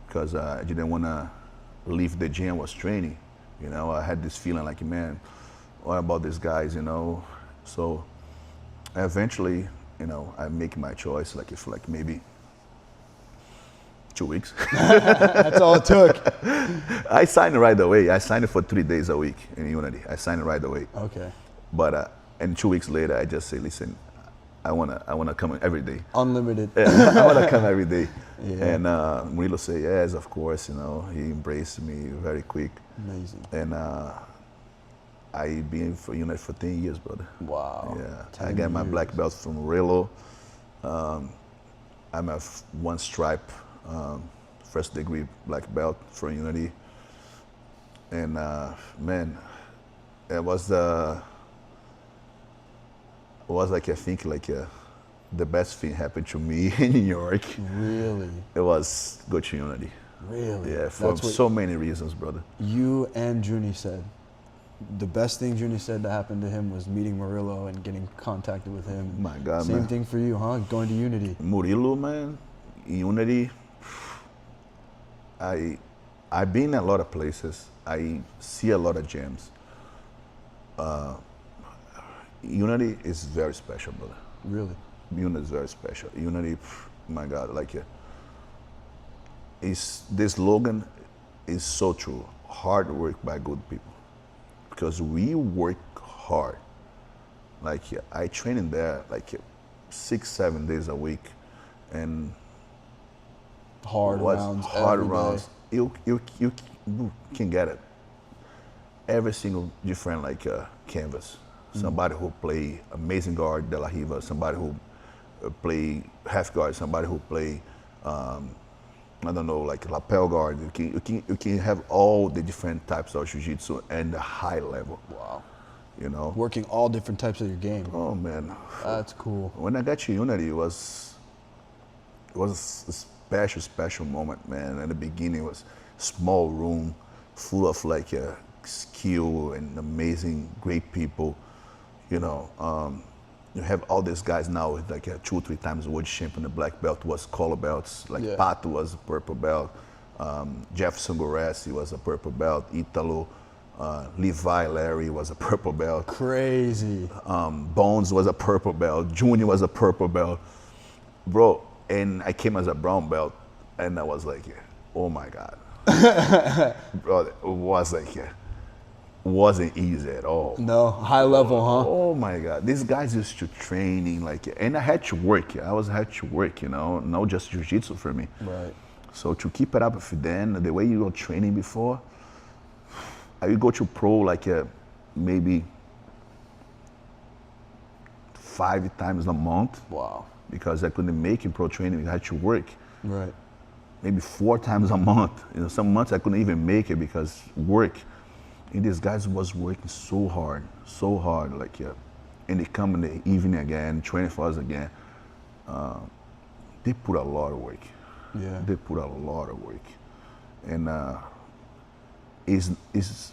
because I didn't want to leave the gym I was training. You know, I had this feeling like, man, what about these guys, you know? So eventually, you know, I make my choice, like if like maybe 2 weeks. That's all it took. I signed it right away. I signed it for 3 days a week in Unity. I signed it right away. Okay. But and 2 weeks later, I just say, listen, I wanna come every day. Unlimited. I wanna come every day. Yeah. And Murilo said yes, of course. You know, he embraced me very quick. Amazing. And I been for Unity for 10 years, brother. Wow. Yeah, I got my black belt from Murilo. I'm a 1 stripe, first degree black belt for Unity. And man, it was like, I think like the best thing happened to me in New York. Really? It was go to Unity. Really? Yeah, for so many reasons, brother. You and Juni said the best thing Juni said that happened to him was meeting Murilo and getting contacted with him. My God, Same man. thing for you, huh? Going to Unity. Murilo, man, Unity. I've been in a lot of places. I see a lot of gyms. Unity is very special, brother. Really? Unity is very special. Unity, my God, like this slogan is so true. Hard work by good people, because we work hard. Like I train in there like 6-7 days a week, and hard rounds. Hard every rounds. day. You can get it. Every single different like canvas. Somebody who play amazing guard, De La Riva, somebody who play half guard, somebody who play, I don't know, like lapel guard. You can have all the different types of jiu-jitsu and the high level. Wow. You know? Working all different types of your game. Oh man. That's cool. When I got to Unity, it was a special moment, man. In the beginning, it was a small room full of like skill and amazing, great people. You know, you have all these guys now with like 2 or 3 times world champion. The black belt was color belts. Like Pato was a purple belt. Jefferson Goresi was a purple belt. Italo, Levi Larry was a purple belt. Crazy. Bones was a purple belt. Junior was a purple belt. Bro, and I came as a brown belt, and I was like, oh my God. Bro, it was like, wasn't easy at all. No, high level, huh? Oh my God, these guys used to training like, and I had to work. I had to work, you know, not just jiu-jitsu for me. Right. So to keep it up with them, the way you were training before, I would go to pro like maybe 5 times a month. Wow. Because I couldn't make it pro training, I had to work. Right. Maybe 4 times a month. You know, some months I couldn't even make it because work. And these guys was working so hard, like and they come in the evening again, training for us again. They put a lot of work. Yeah. They put a lot of work. And it's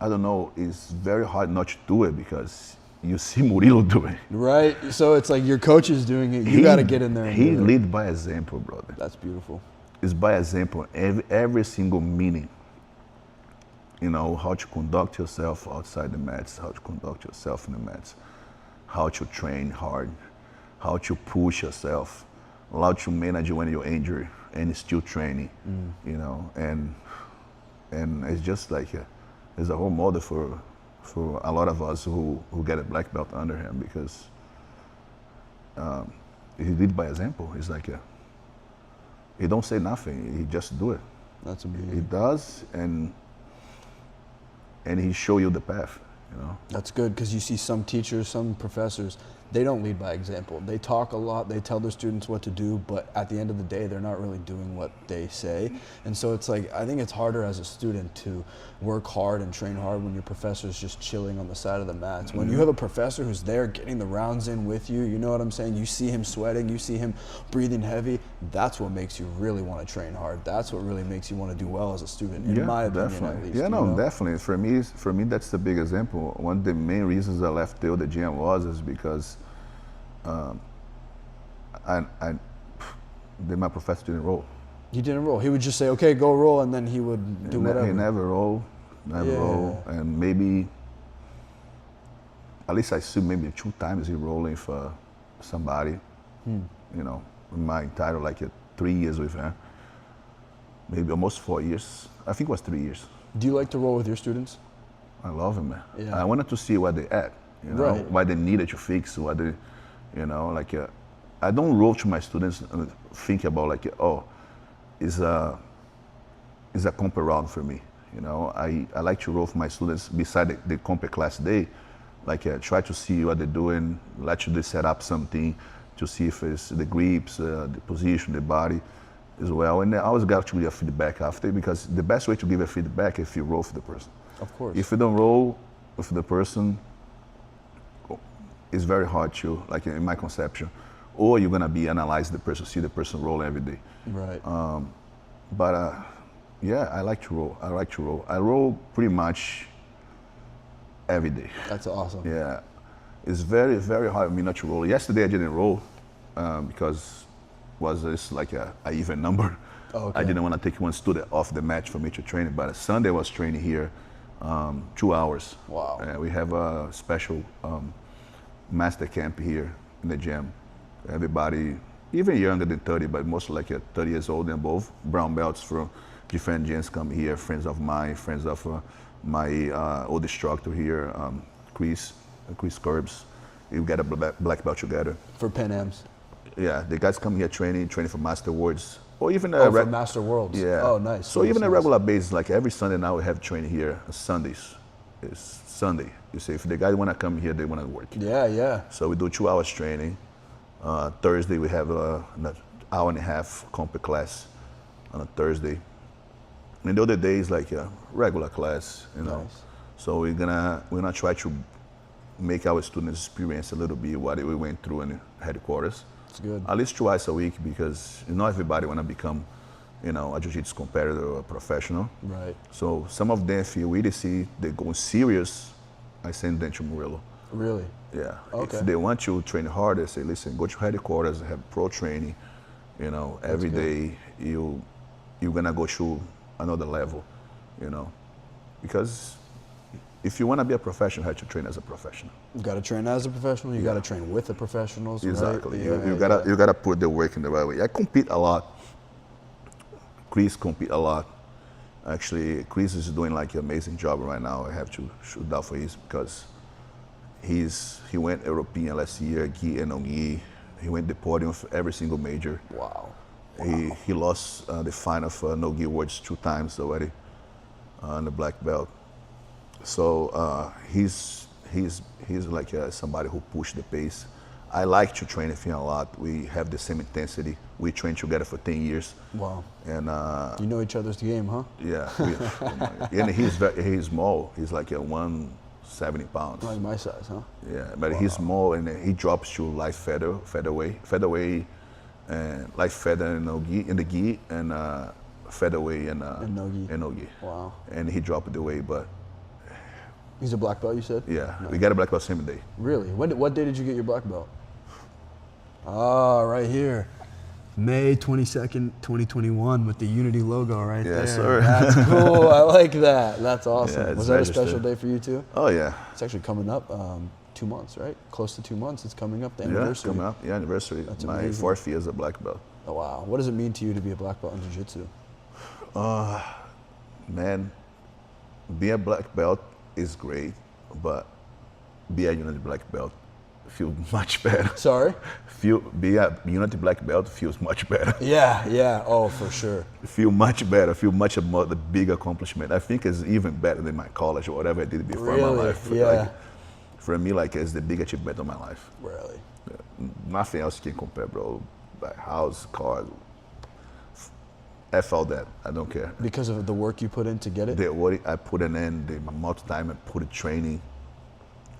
I don't know, it's very hard not to do it because you see Murilo do it. Right. So it's like your coach is doing it. You got to get in there and He do it. lead by example, brother. That's beautiful. It's by example. Every single meeting. You know, how to conduct yourself outside the mats, how to conduct yourself in the mats, how to train hard, how to push yourself, how to manage when you're injured and still training, you know, and it's just like it's a role model for a lot of us who get a black belt under him because he lead by example. He's like he don't say nothing, he just do it. That's amazing. He does, and he show you the path, you know. That's good because you see some teachers, some professors, they don't lead by example. They talk a lot, they tell their students what to do, but at the end of the day, they're not really doing what they say. And so it's like, I think it's harder as a student to work hard and train hard when your professor's just chilling on the side of the mats. When you have a professor who's there getting the rounds in with you, you know what I'm saying? You see him sweating, you see him breathing heavy. That's what makes you really want to train hard. That's what really makes you want to do well as a student, in my opinion, definitely. at least. Yeah, no, you know? definitely. For me, that's the big example. One of the main reasons I left the gym was because my professor didn't roll. He didn't roll. He would just say, okay, go roll, and then he would do whatever. He never roll, and maybe, at least I see maybe 2 times he rolling for somebody, you know, in my entire 3 years with him, maybe almost 4 years. I think it was 3 years. Do you like to roll with your students? I love him, man. Yeah. I wanted to see where they at, you know, Right. why they needed to fix, what they, you know, I don't roll to my students and think about it's a comp round for me, you know. I like to roll for my students beside the comp class day, try to see what they're doing, let you set up something to see if it's the grips, the position, the body as well. And I always got to give a feedback after, because the best way to give a feedback is if you roll for the person. Of course. If you don't roll with the person, it's very hard to, in my conception, or you're gonna be analyze the person, see the person roll every day. Right. Yeah, I like to roll. I roll pretty much every day. That's awesome. Yeah, it's very, very hard for me not to roll. Yesterday I didn't roll because was this a even number. Oh, okay. I didn't want to take one student off the match for me to train. But Sunday I was training here 2 hours. Wow. We have a special master camp here in the gym. Everybody, even younger than 30, but mostly 30 years old and above, brown belts from different gyms come here, friends of mine, friends of my old instructor here, Chris Curbs. We get a black belt together. For Pan Ams? Yeah, the guys come here training for Master Worlds. Or even for Master Worlds? Yeah. Oh, nice. So nice, even a nice. regular basis, every Sunday now we have training here. Sundays. It's Sunday. You see, if the guys want to come here, they want to work. Yeah, yeah. So we do 2 hours training. Thursday we have an hour and a half comp class on a Thursday. And the other day is a regular class, you know. Nice. So we're gonna try to make our students experience a little bit what we went through in the headquarters. It's good. At least twice a week, because not everybody wanna become, a jiu-jitsu competitor or a professional. Right. So some of them feel really see they go serious, I send them to Murilo. Really? Yeah. Okay. If they want to train harder, say, listen, go to headquarters, have pro training, every day you're gonna go to another level, because if you want to be a professional, you have to train as a professional. You got to train as a professional. You got to train with the professionals. Exactly. Right? You gotta put the work in the right way. I compete a lot. Chris compete a lot. Actually, Chris is doing an amazing job right now. I have to shoot out for him because he went European last year, gi and no-gi. He went the podium for every single major. Wow. He lost the final for no-gi awards 2 times already on the black belt. So he's somebody who pushed the pace. I like to train with him a lot. We have the same intensity. We trained together for 10 years. Wow. And you know each other's game, huh? yeah. And he's small. He's 170 pounds. Like my size, huh? Yeah, but he's small, and he drops to light featherweight, and light feather in the gi, and featherweight and no-gi. no-gi. Wow. And he dropped the weight, but He's a black belt, you said? Yeah, No. we got a black belt same day. Really? What day did you get your black belt? Ah, right here. May 22nd, 2021 with the Unity logo right there. Yes, sir. That's cool. I like that. That's awesome. Yeah, Was that registered. a special day for you too? Oh, yeah. It's actually coming up 2 months, right? Close to 2 months. It's coming up, the Yeah, anniversary. coming up. Yeah, anniversary. That's My amazing. 4th year as a black belt. Oh, wow. What does it mean to you to be a black belt in jiu-jitsu? Man, being a black belt is great, but be a Unity black belt feels much better. Sorry? Be a Unity black belt feels much better. Yeah. Oh, for sure. Feel much better. Feel much more the big accomplishment. I think it's even better than my college or whatever I did before in my Really? life. Yeah. Like, for me, like, it's the big achievement of my life. Really? Nothing else can compare, bro. Like house, car, F all that. I don't care. Because of the work you put in to get it? The work I put in, the amount of time I put in training,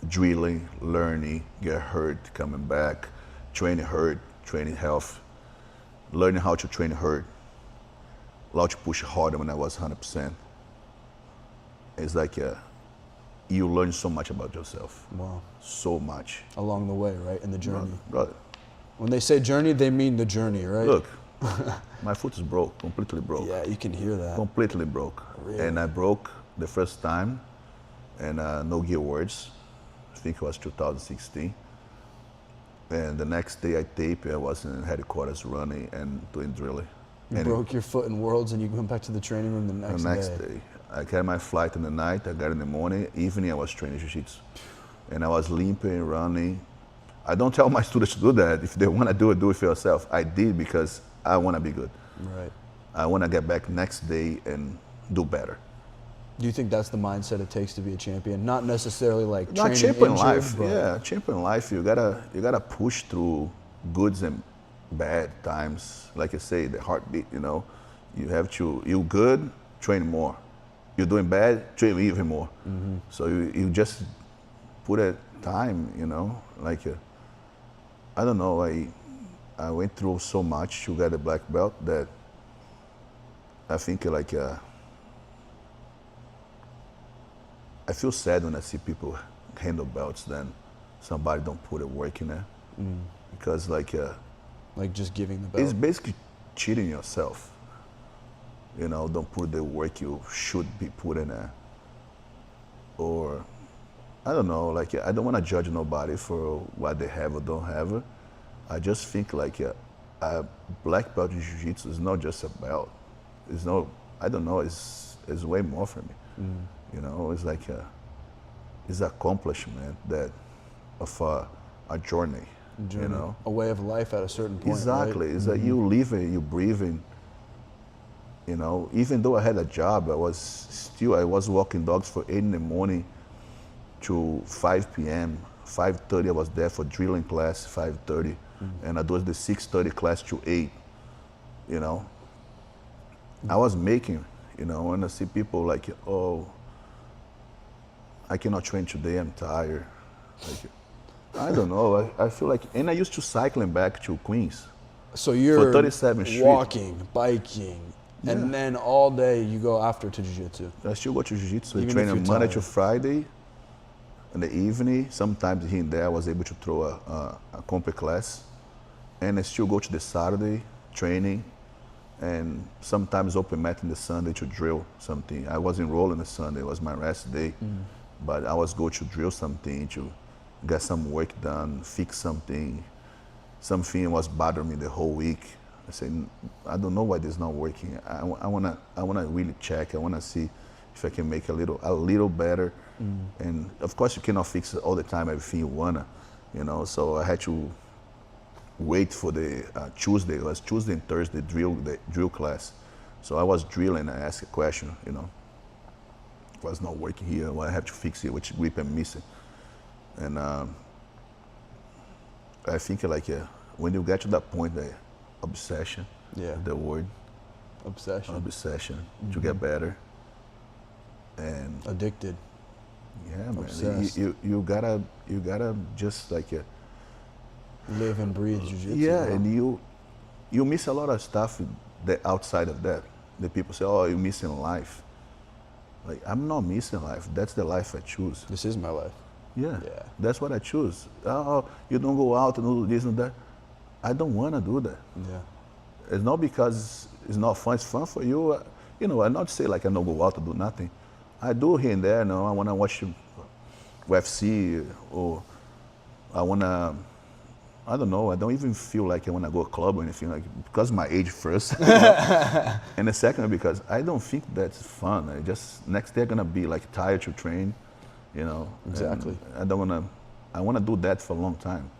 drilling, learning, get hurt, coming back, training hurt, training health, learning how to train hurt, how to push harder when I was 100%. It's like you learn so much about yourself. Wow. So much. Along the way, right? In the journey. Brother, When they say journey, they mean the journey, right? look, my foot is broke, completely broke. Yeah, you can hear that. Completely broke. Really? And I broke the first time and No Gear Worlds. I think it was 2016. And the next day I taped, I was in headquarters running and doing drilling. You broke your foot in Worlds and you went back to the training room the next day. I got my flight in the night, I got in the morning, evening I was training jiu-jitsu. And I was limping, running. I don't tell my students to do that. If they want to do it for yourself. I did because I want to be good. Right. I want to get back next day and do better. Do you think that's the mindset it takes to be a champion? Not necessarily like Not training champion injured, life, but yeah. Champion life, you gotta push through goods and bad times. Like I say, the heartbeat. You have to. You good, train more. You're doing bad, train even more. Mm-hmm. So you just put a time. Like I don't know. I went through so much to get a black belt that I think like. I feel sad when I see people handle belts, then somebody don't put a work in there. Because like just giving the belt. it's basically cheating yourself. Don't put the work you should be put in there. Or, I don't know, like I don't want to judge nobody for what they have or don't have. I just think like a black belt in jiu-jitsu is not just a belt. It's no, I don't know, it's way more for me. It's like it's accomplishment of a journey. A way of life at a certain point. Exactly. Right? It's like you living, you breathing. Even though I had a job, I was walking dogs from 8 in the morning to 5 p.m. 5:30 I was there for drilling class, 5:30, and I do the 6:30 class to 8. I was making. When I see people like, oh, I cannot train today, I'm tired. Like, I don't know, I feel like, and I used to cycling back to Queens. So you're 37th Street. walking, biking, and then all day you go after to jiu-jitsu. I still go to jiu-jitsu, I Even train if on you're Monday tired. to Friday, in the evening, sometimes here and there I was able to throw a comp class, and I still go to the Saturday training, and sometimes open mat in the Sunday to drill something. I was enrolled on the Sunday, it was my rest day, but I was go to drill something, to get some work done, fix something. Something was bothering me the whole week. I said, I don't know why this is not working. I wanna really check. I wanna see if I can make a little better. And of course you cannot fix all the time everything you wanna, So I had to wait for the Tuesday. It was Tuesday and Thursday drill class. So I was drilling. I asked a question. It was not working here. Well, I have to fix it. Which grip I'm missing? And I think like when you get to that point, the obsession, the word obsession to get better, and Addicted. yeah, man, Obsessed. you gotta just like Live and breathe jiu-jitsu. yeah, huh? and you miss a lot of stuff that outside of that. The people say, oh, you're missing life. Like, I'm not missing life. That's the life I choose. This is my life. Yeah, Yeah. that's what I choose. Oh, you don't go out and do this and that. I don't want to do that. Yeah. It's not because it's not fun. It's fun for you. You know, I not say like I don't go out to do nothing. I do here and there. You know, I want to watch UFC or I want to, I don't know. I don't even feel like I want to go to a club or anything. Like, because of my age first. And the second, because I don't think that's fun. I just, next day I'm going to be like tired to train, you know. Exactly. I don't want to, I want to do that for a long time.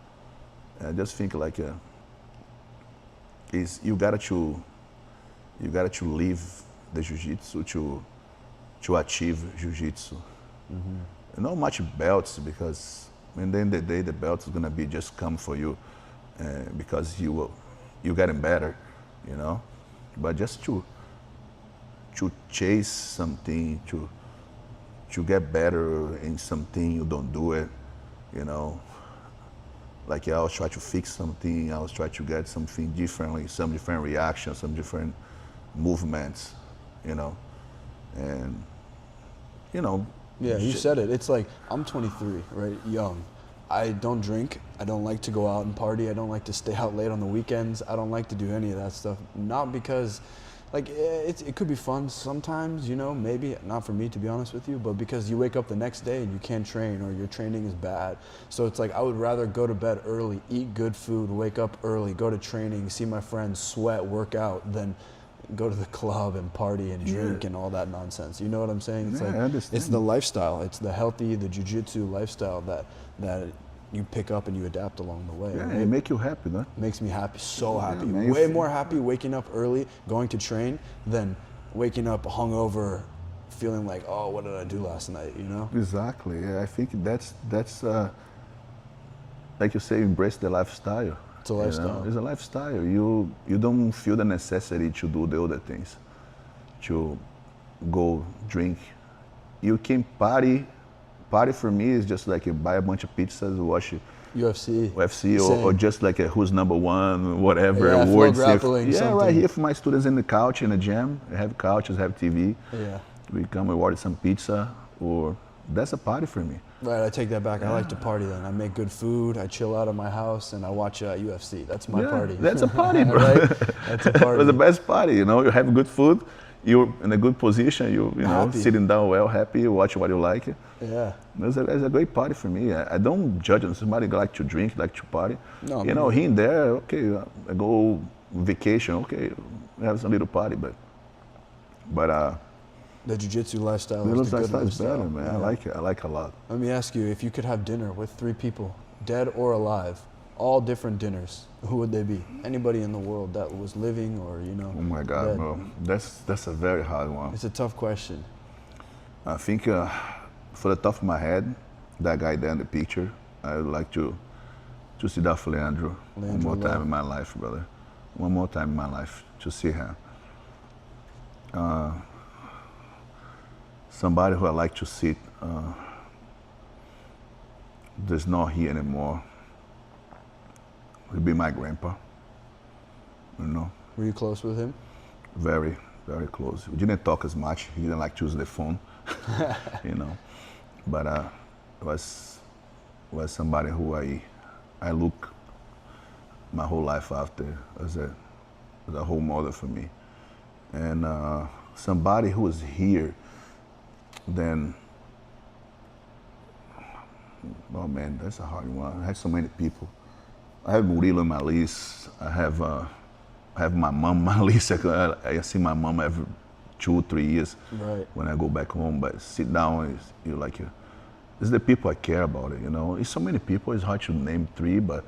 And I just think like, is you gotta to live the jiu-jitsu to achieve jiu-jitsu. Mm-hmm. Not much belts, because in the end of the day the belt is gonna be just come for you because you getting better, you know. But just to chase something, to get better in something, you don't do it, you know. Like I always try to fix something, I always try to get something differently, some different reactions, some different movements, you know. And, you know. Yeah, you said it. It's like, I'm 23, right, young. I don't drink, I don't like to go out and party, I don't like to stay out late on the weekends, I don't like to do any of that stuff. Not because, like, it could be fun sometimes, you know, maybe, not for me to be honest with you, but because you wake up the next day and you can't train or your training is bad. So it's like, I would rather go to bed early, eat good food, wake up early, go to training, see my friends, sweat, work out, than go to the club and party and drink and all that nonsense. You know what I'm saying? It's I understand. It's the lifestyle, it's the healthy, the jiu-jitsu lifestyle that you pick up and you adapt along the way. Yeah, right? it make you happy, no? Makes me happy, so happy. Man, Way more happy waking up early, going to train, than waking up hungover, feeling like, oh, what did I do last night, you know? Exactly, yeah, I think that's like you say, embrace the lifestyle. It's a lifestyle. You know? It's a lifestyle. You don't feel the necessity to do the other things, to go drink. You can party. Party for me is just like you buy a bunch of pizzas, watch UFC, or just like who's number one, whatever. Yeah, awards. grappling, something. Right here for my students in the couch in the gym. I have couches, have TV. Yeah. We come, we order some pizza, or that's a party for me. Right, I take that back. I like to party then. I make good food, I chill out at my house, and I watch UFC. That's my party. That's a party, bro. Right? That's a party. It's the best party, you know. You have good food, you're in a good position, you know, Happy. sitting down well, happy, watch what you like. Yeah. It's a great party for me. I don't judge on somebody like to drink, like to party. No, you know, here and there, okay, I go vacation, okay, have some little party, but the jiu-jitsu lifestyle the is the good lifestyle is lifestyle. better, man. Yeah. I like it. I like it a lot. Let me ask you, if you could have dinner with 3 people, dead or alive, all different dinners, who would they be? Anybody in the world that was living or, you know, Oh my God, dead. bro. That's a very hard one. It's a tough question. I think for the top of my head, that guy there in the picture, I would like to see that for Leandro one more time in my life, brother. One more time in my life to see him. Somebody who I like to see, there's not here anymore. Would be my grandpa. You know. Were you close with him? Very, very close. We didn't talk as much. He didn't like to use the phone, you know. But was somebody who I look my whole life after as a whole model for me, and somebody who is here. Then, oh man, that's a hard one. I have so many people. I have Murilo in my list. I have my mom on my list. I see my mom every 2 or 3 years when I go back home. But sit down, it's the people I care about it, you know. It's so many people, it's hard to name 3, but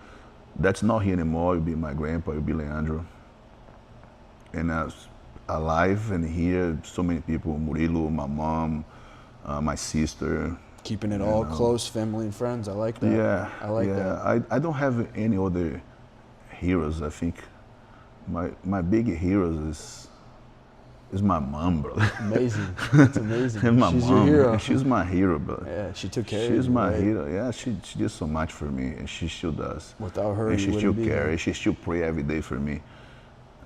that's not here anymore. It'll be my grandpa, it'll be Leandro. And alive and here, so many people, Murilo, my mom, my sister. Keeping it all close, family and friends. I like that. Yeah, I like that. I don't have any other heroes. I think my big heroes is my mom, brother. Amazing. That's amazing. And my She's mom, your hero. She's my hero, brother. Yeah, she took care of you. She's my right? hero. Yeah, she did so much for me, and she still does. Without her, and you she still wouldn't be cares. here. She still pray every day for me.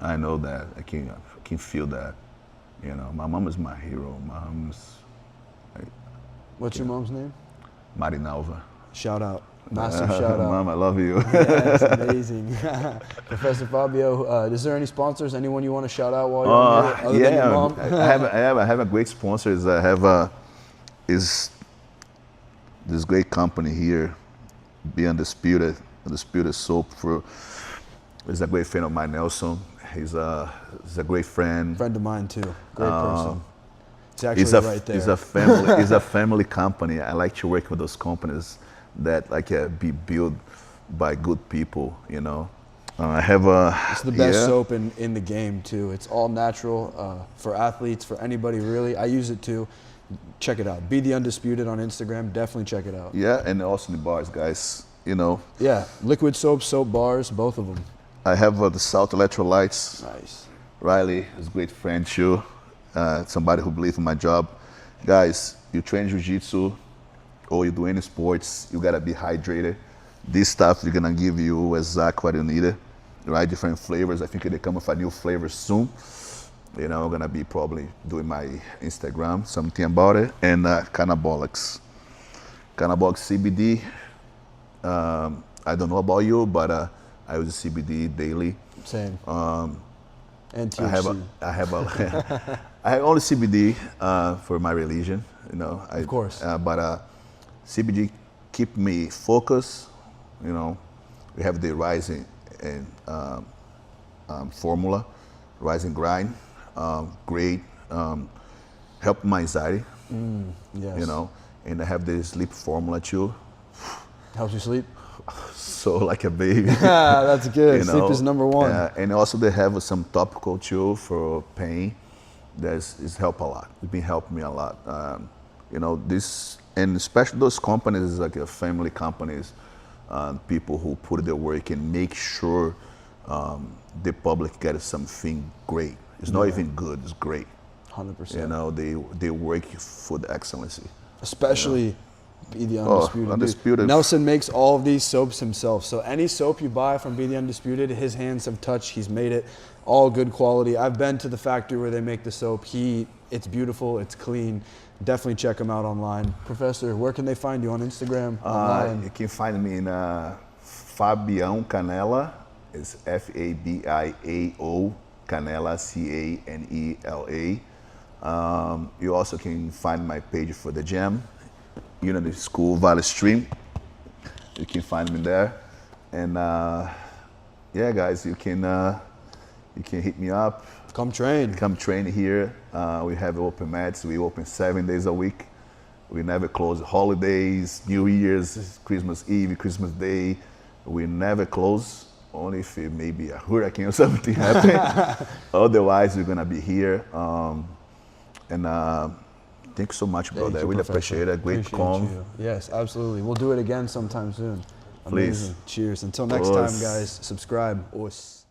I know that. I can feel that. You know, my mom is my hero. My mom is What's your mom's name? Marinalva. Shout out. Massive shout out. Mom, I love you. Yeah, it's amazing. Professor Fabio, is there any sponsors? Anyone you want to shout out while you're on here, other than your mom? I have a great sponsors. I have is this great company here, Be Undisputed Soap. Is a great friend of mine, Nelson. He's a great friend. Friend of mine too. Great person. It's actually right there. It's a family company. I like to work with those companies that be built by good people, you know. I have it's the best soap in the game too. It's all natural for athletes, for anybody really. I use it too. Check it out. Be the Undisputed on Instagram. Definitely check it out. Yeah, and also the bars, guys. You know. Yeah, liquid soap, soap bars, both of them. I have the Salt Electrolytes. Nice. Riley is a great friend too. Somebody who believes in my job. Guys, you train jiu-jitsu or you do any sports, you gotta be hydrated. This stuff is gonna give you exactly what you need, right? Different flavors. I think they come with a new flavor soon. You know, I'm gonna be probably doing my Instagram, something about it. And Canabolics. Canabolics CBD. I don't know about you, but I use CBD daily. Same. And THC. I have only CBD for my religion, you know. Of course. But CBD keep me focused, you know. We have the rising and formula, rising grind, great, help my anxiety, yes. you know. And I have the sleep formula too. Helps you sleep? So like a baby. That's good. You know? Sleep is number one. And also they have some topical too for pain. It's helped a lot. It's been helping me a lot. You know, this, and especially those companies, like family companies, people who put their work and make sure the public gets something great. It's not even good, it's great. 100%. You know, they work for the excellency. Especially Be the Undisputed. Undisputed. Nelson makes all of these soaps himself. So any soap you buy from Be the Undisputed, his hands have touched, he's made it. All good quality. I've been to the factory where they make the soap. It's beautiful, it's clean. Definitely check him out online. Professor, where can they find you on Instagram? You can find me in Fabio Canela. It's Fabiao Canela, Canela. You also can find my page for the gym, Unity School Valley Stream. You can find me there. And yeah, guys, you can hit me up. Come train. Come train here. We have open mats. We open 7 days a week. We never close. Holidays, New Year's, Christmas Eve, Christmas Day. We never close. Only if maybe a hurricane or something happens. Otherwise, we're gonna be here. Thank you so much, brother. I really appreciate it. Great con. Yes, absolutely. We'll do it again sometime soon. Please. Amazing. Cheers. Until next time, guys, subscribe. Us.